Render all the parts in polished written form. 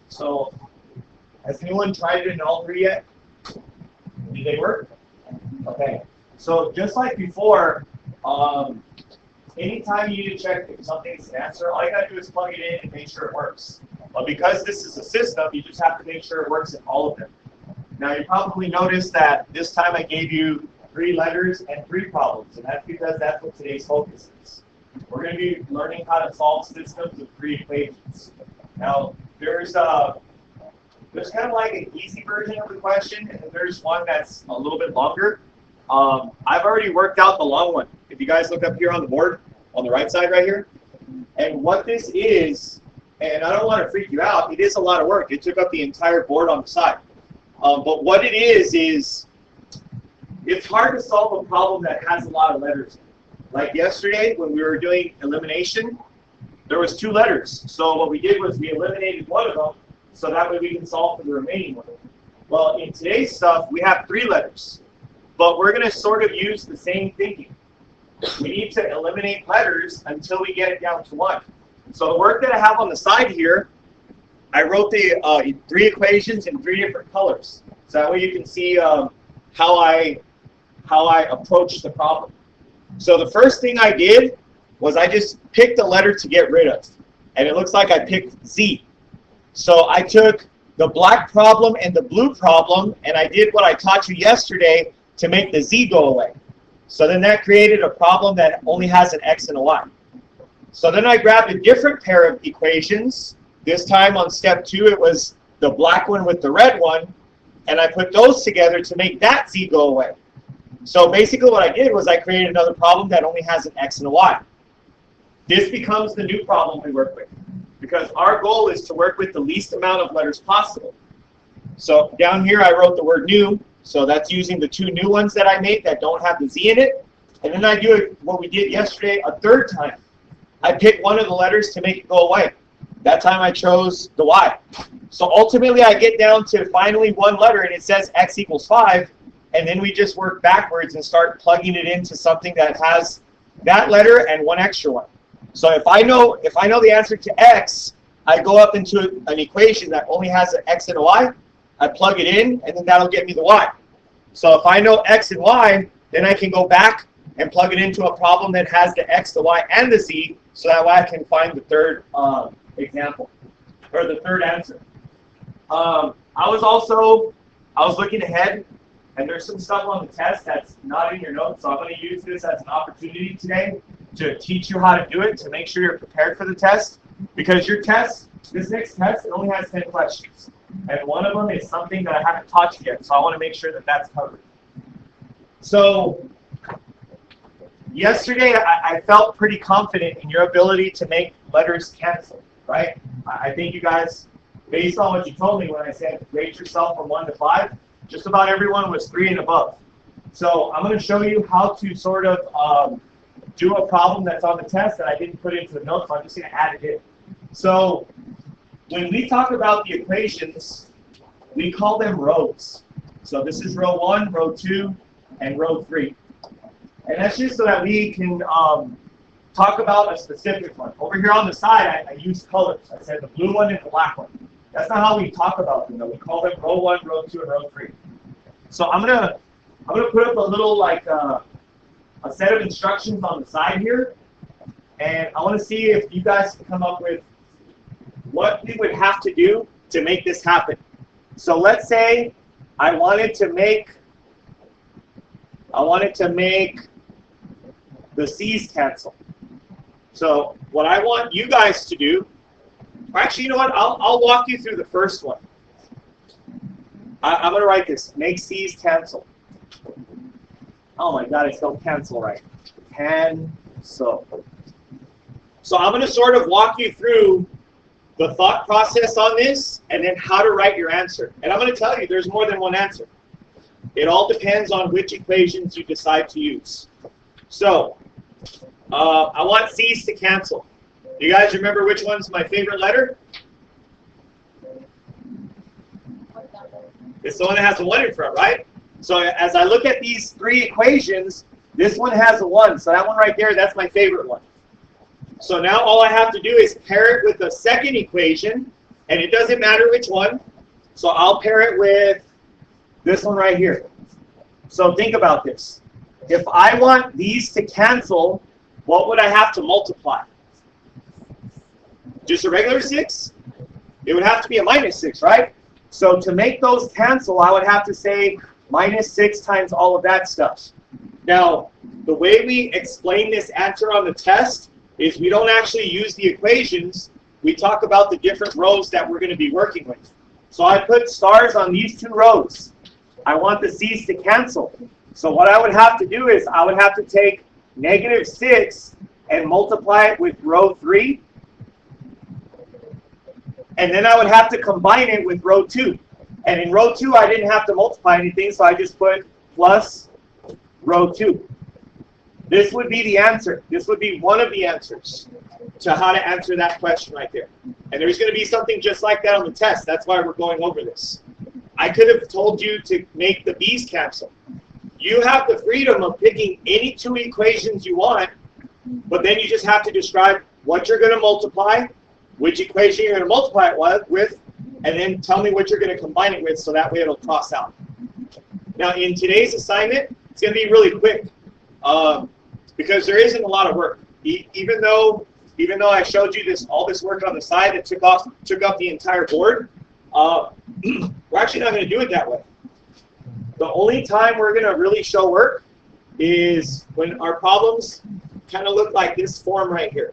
So, has anyone tried it in all three yet? Did they work? Okay. So just like before, anytime you need to check if something's an answer, all you gotta do is plug it in and make sure it works. But because this is a system, you just have to make sure it works in all of them. Now you probably noticed that this time I gave you 3 letters and 3 problems, and that's because that's what today's focus is. We're going to be learning how to solve systems of 3 equations. Now there's kind of like an easy version of the question, and then there's one that's a little bit longer. I've already worked out the long one. If you guys look up here on the board, on the right side right here, and what this is, and I don't want to freak you out, it is a lot of work. It took up the entire board on the side. But what it is it's hard to solve a problem that has a lot of letters in it. Like yesterday when we were doing elimination, there was 2 letters. So what we did was we eliminated one of them, so that way we can solve for the remaining one. Well, in today's stuff, we have 3 letters. But we're going to sort of use the same thinking. We need to eliminate letters until we get it down to 1. So the work that I have on the side here, I wrote the 3 equations in 3 different colors. So that way you can see how I approach the problem. So the first thing I did was I just picked a letter to get rid of. And it looks like I picked Z. So I took the black problem and the blue problem, and I did what I taught you yesterday to make the Z go away. So then that created a problem that only has an X and a Y. So then I grabbed a different pair of equations. This time on step 2, it was the black one with the red one, and I put those together to make that Z go away. So basically what I did was I created another problem that only has an X and a Y. This becomes the new problem we work with, because our goal is to work with the least amount of letters possible. So down here I wrote the word new, so that's using the 2 new ones that I made that don't have the Z in it. And then I do it, what we did yesterday, a third time. I picked one of the letters to make it go away. That time I chose the Y. So ultimately I get down to finally one letter, and it says X equals 5, and then we just work backwards and start plugging it into something that has that letter and one extra one. So if I know the answer to X, I go up into an equation that only has an X and a Y, I plug it in, and then that'll get me the Y. So if I know X and Y, then I can go back and plug it into a problem that has the X, the Y, and the Z, so that way I can find the third example, or the third answer. I was looking ahead, and there's some stuff on the test that's not in your notes, so I'm going to use this as an opportunity today to teach you how to do it, to make sure you're prepared for the test, because your test, this next test, it only has 10 questions, and one of them is something that I haven't taught you yet, so I want to make sure that that's covered. So yesterday, I felt pretty confident in your ability to make letters cancel, right? I think you guys, based on what you told me when I said rate yourself from 1 to 5, just about everyone was 3 and above. So I'm going to show you how to sort of do a problem that's on the test that I didn't put into the notes, so I'm just going to add it in. So when we talk about the equations, we call them rows. So this is row 1, row 2, and row 3. And that's just so that we can talk about a specific one. Over here on the side, I used colors. I said the blue one and the black one. That's not how we talk about them, though. We call them row 1, row 2, and row 3. So I'm gonna put up a little a set of instructions on the side here, and I want to see if you guys can come up with what we would have to do to make this happen. So let's say I wanted to make the C's cancel. So what I want you guys to do, or actually, you know what? I'll walk you through the first one. I'm going to write this. Make C's cancel. Oh my God, I spelled cancel right. Cancel. So I'm going to sort of walk you through the thought process on this and then how to write your answer. And I'm going to tell you there's more than one answer. It all depends on which equations you decide to use. So I want C's to cancel. You guys remember which one's my favorite letter? It's the one that has a 1 in front, right? So as I look at these 3 equations, this one has a 1. So that one right there, that's my favorite one. So now all I have to do is pair it with the second equation, And it doesn't matter which one. So I'll pair it with this one right here. So think about this. If I want these to cancel, what would I have to multiply? Just a regular 6? It would have to be a -6, right? So to make those cancel, I would have to say -6 times all of that stuff. Now, the way we explain this answer on the test is we don't actually use the equations. We talk about the different rows that we're going to be working with. So I put stars on these 2 rows. I want the C's to cancel. So what I would have to do is I would have to take -6 and multiply it with row 3. And then I would have to combine it with row 2. And in row 2, I didn't have to multiply anything, so I just put plus row 2. This would be the answer. This would be one of the answers to how to answer that question right there. And there's going to be something just like that on the test. That's why we're going over this. I could have told you to make the B's cancel. You have the freedom of picking any 2 equations you want, but then you just have to describe what you're going to multiply, which equation you're going to multiply it with, and then tell me what you're going to combine it with so that way it'll cross out. Now, in today's assignment, it's going to be really quick because there isn't a lot of work. Even though I showed you all this work on the side that took up the entire board, we're actually not going to do it that way. The only time we're going to really show work is when our problems kind of look like this form right here.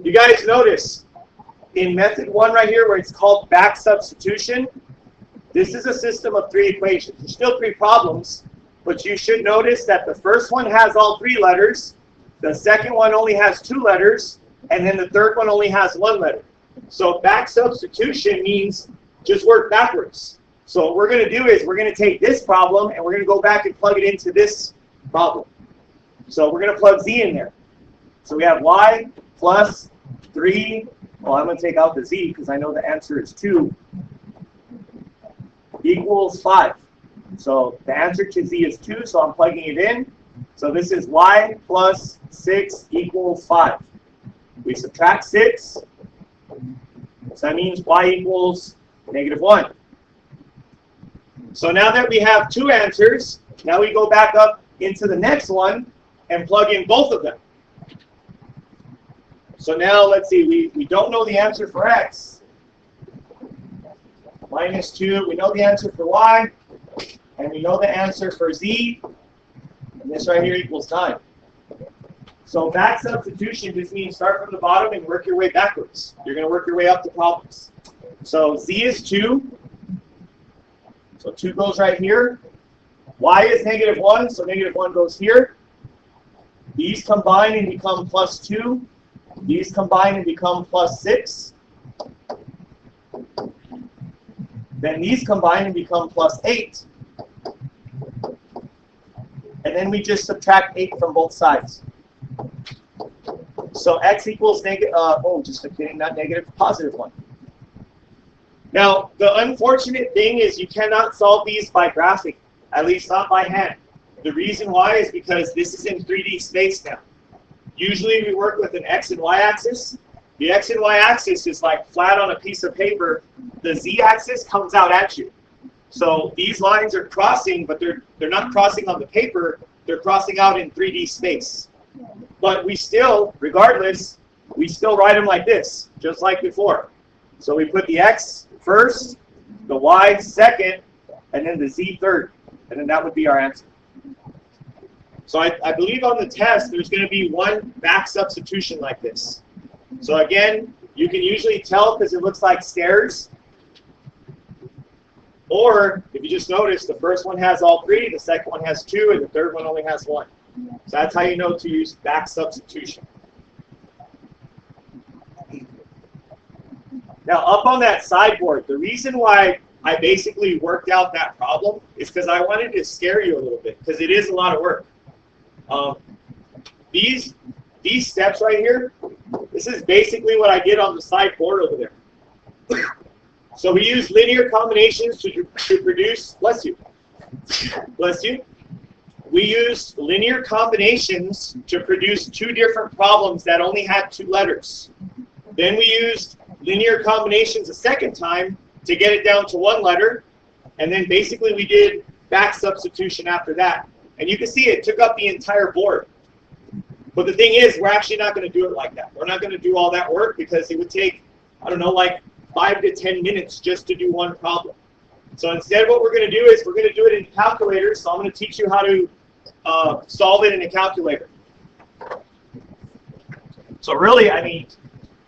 You guys notice in method 1 right here where it's called back substitution, this is a system of 3 equations. There's still 3 problems, but you should notice that the first one has all 3 letters, the second one only has 2 letters, and then the third one only has 1 letter. So back substitution means just work backwards. So what we're going to do is we're going to take this problem and we're going to go back and plug it into this problem. So we're going to plug Z in there. So we have Y plus 3. Well, I'm going to take out the Z because I know the answer is 2 equals 5. So the answer to Z is 2, so I'm plugging it in. So this is Y plus 6 equals 5. We subtract 6. So that means Y equals -1. So now that we have 2 answers, now we go back up into the next one and plug in both of them. So now let's see, we don't know the answer for X. -2, we know the answer for Y, and we know the answer for Z, and this right here equals 9. So back substitution just means start from the bottom and work your way backwards. You're going to work your way up the problems. So Z is 2. So 2 goes right here. Y is -1, so -1 goes here. These combine and become +2. These combine and become +6. Then these combine and become +8. And then we just subtract 8 from both sides. So X equals just kidding, not negative, +1. Now, the unfortunate thing is you cannot solve these by graphing, at least not by hand. The reason why is because this is in 3D space now. Usually we work with an X and Y axis. The X and Y axis is like flat on a piece of paper. The Z axis comes out at you. So these lines are crossing, but they're not crossing on the paper. They're crossing out in 3D space. But we still, regardless, we still write them like this, just like before. So we put the X first, the Y second, and then the Z third. And then that would be our answer. So I believe on the test, there's going to be one back substitution like this. So again, you can usually tell because it looks like stairs. Or, if you just notice, the first one has all 3, the second one has 2, and the third one only has 1. So that's how you know to use back substitution. Now, up on that sideboard, the reason why I basically worked out that problem is because I wanted to scare you a little bit, because it is a lot of work. These steps right here, this is basically what I did on the sideboard over there. So we use linear combinations to produce, bless you, we used linear combinations to produce 2 different problems that only had 2 letters. Then we used linear combinations a second time to get it down to one letter. And then basically we did back substitution after that. And you can see it took up the entire board. But the thing is, we're actually not going to do it like that. We're not going to do all that work because it would take, I don't know, like 5 to 10 minutes just to do one problem. So instead what we're going to do is we're going to do it in a calculator. So I'm going to teach you how to solve it in a calculator. So really, I mean,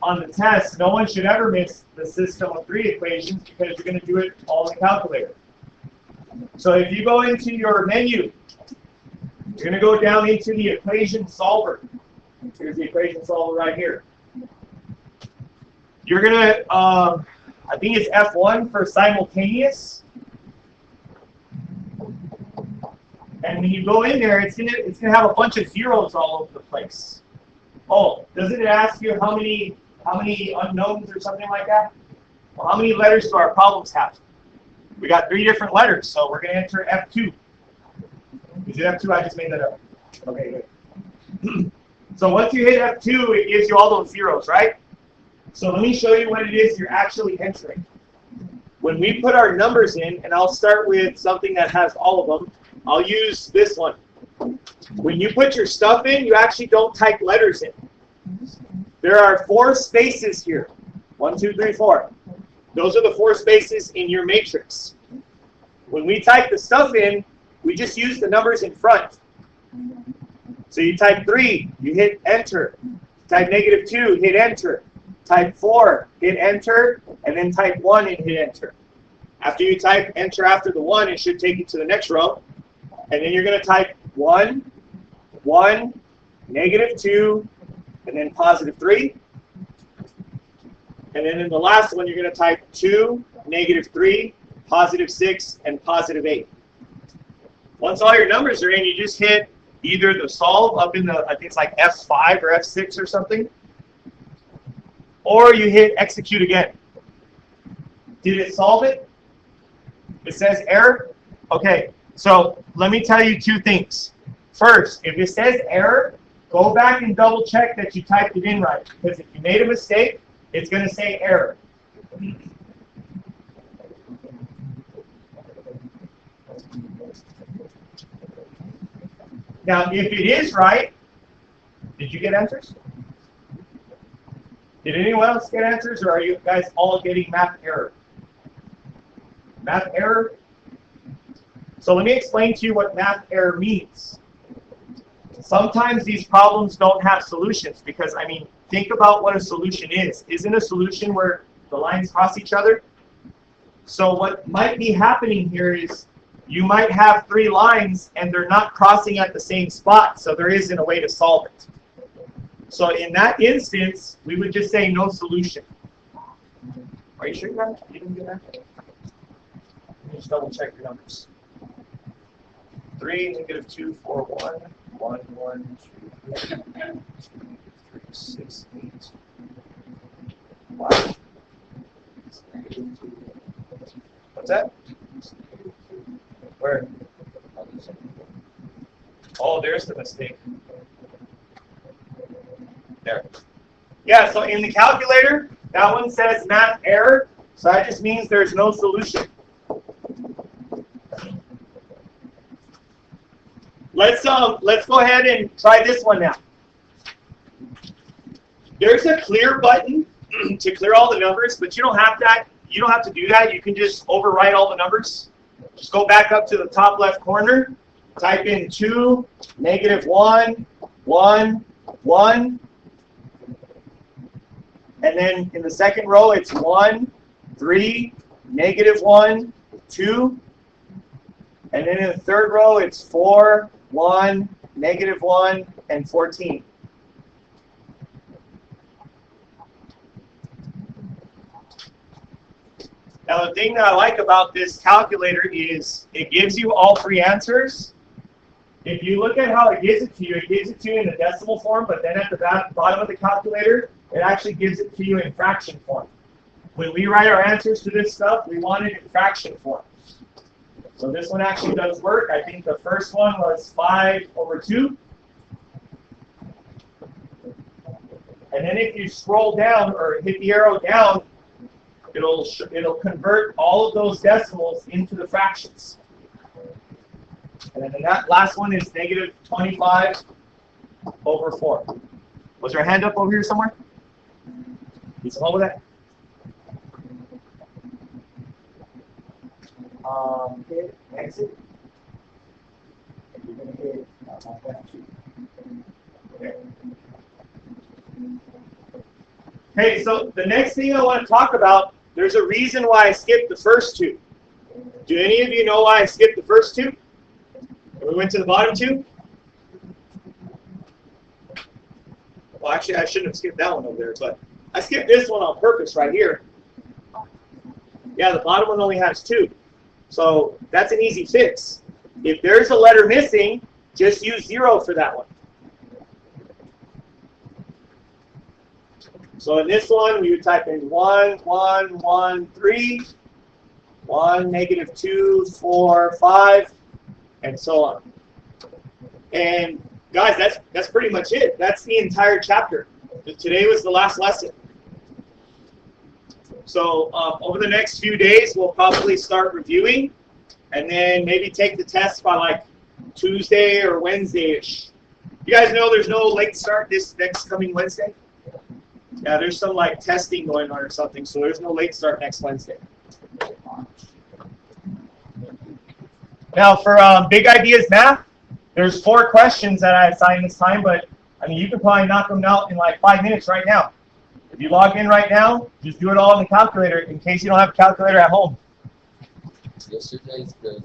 on the test, no one should ever miss the system of 3 equations because you're going to do it all in the calculator. So if you go into your menu, you're going to go down into the equation solver. Here's the equation solver right here. You're going to, I think it's F1 for simultaneous. And when you go in there, it's going to have a bunch of zeros all over the place. Oh, doesn't it ask you how many unknowns or something like that? Well, how many letters do our problems have? We got 3 different letters, so we're going to enter F2. Is it F2? I just made that up. Okay, good. So once you hit F2, it gives you all those zeros, right? So let me show you what it is you're actually entering. When we put our numbers in, and I'll start with something that has all of them, I'll use this one. When you put your stuff in, you actually don't type letters in. There are 4 spaces here. 1, 2, 3, 4. Those are the 4 spaces in your matrix. When we type the stuff in, we just use the numbers in front. So you type 3, you hit enter. Type -2, hit enter. Type 4, hit enter, and then type 1 and hit enter. After you type enter after the 1, it should take you to the next row. And then you're going to type 1, 1, -2, and then +3. And then in the last one, you're going to type 2, -3, +6, and +8. Once all your numbers are in, you just hit either the solve up in the, I think it's like F5 or F6 or something, or you hit execute again. Did it solve it? It says error? Okay, so let me tell you 2 things. First, if it says error, go back and double check that you typed it in right, because if you made a mistake, it's going to say error. Now, if it is right, did you get answers? Did anyone else get answers, or are you guys all getting math error? Math error? So let me explain to you what math error means. Sometimes these problems don't have solutions because, I mean, think about what a solution is. Isn't a solution where the lines cross each other? So what might be happening here is you might have 3 lines and they're not crossing at the same spot, so there isn't a way to solve it. So in that instance, we would just say no solution. Are you sure you didn't get that? Let me just double check your numbers. 3, -2, 4, 1, 1, 1, 2, 3, 3, 6, 8. Wow. What's that? Where? Oh, there's the mistake. There. Yeah, so in the calculator, that one says math error, so that just means there's no solution. Let's go ahead and try this one now. There's a clear button to clear all the numbers, but you don't have that. You don't have to do that. You can just overwrite all the numbers. Just go back up to the top left corner, type in 2, -1, 1, 1, and then in the second row it's 1, 3, -1, 2, and then in the third row it's 4, 1, -1, and 14. Now the thing that I like about this calculator is it gives you all 3 answers. If you look at how it gives it to you in the decimal form, but then at the bottom of the calculator, it actually gives it to you in fraction form. When we write our answers to this stuff, we want it in fraction form. So this one actually does work. I think the first one was 5/2. And then if you scroll down or hit the arrow down, it'll convert all of those decimals into the fractions. And then that last one is negative 25 over 4. Was there a hand up over here somewhere? Need some help with that? Hit exit. You're going to hit Okay, so the next thing I want to talk about, there's a reason why I skipped the first two. Do any of you know why I skipped the first two? We went to the bottom two? Well, actually, I shouldn't have skipped that one over there, but I skipped this one on purpose right here. Yeah, the bottom one only has 2. So that's an easy fix. If there's a letter missing, just use 0 for that one. So in this one, we would type in 1, 1, 1, 3, 1, negative 2, 4, 5, and so on. And guys, that's pretty much it. That's the entire chapter. Today was the last lesson. So over the next few days, we'll probably start reviewing, and then maybe take the test by like Tuesday or Wednesday-ish. You guys know there's no late start this next coming Wednesday? Yeah, there's some like testing going on or something, so there's no late start next Wednesday. Now for Big Ideas Math, there's 4 questions that I assigned this time, but I mean you can probably knock them out in like 5 minutes right now. If you log in right now, just do it all in the calculator in case you don't have a calculator at home. Yesterday's the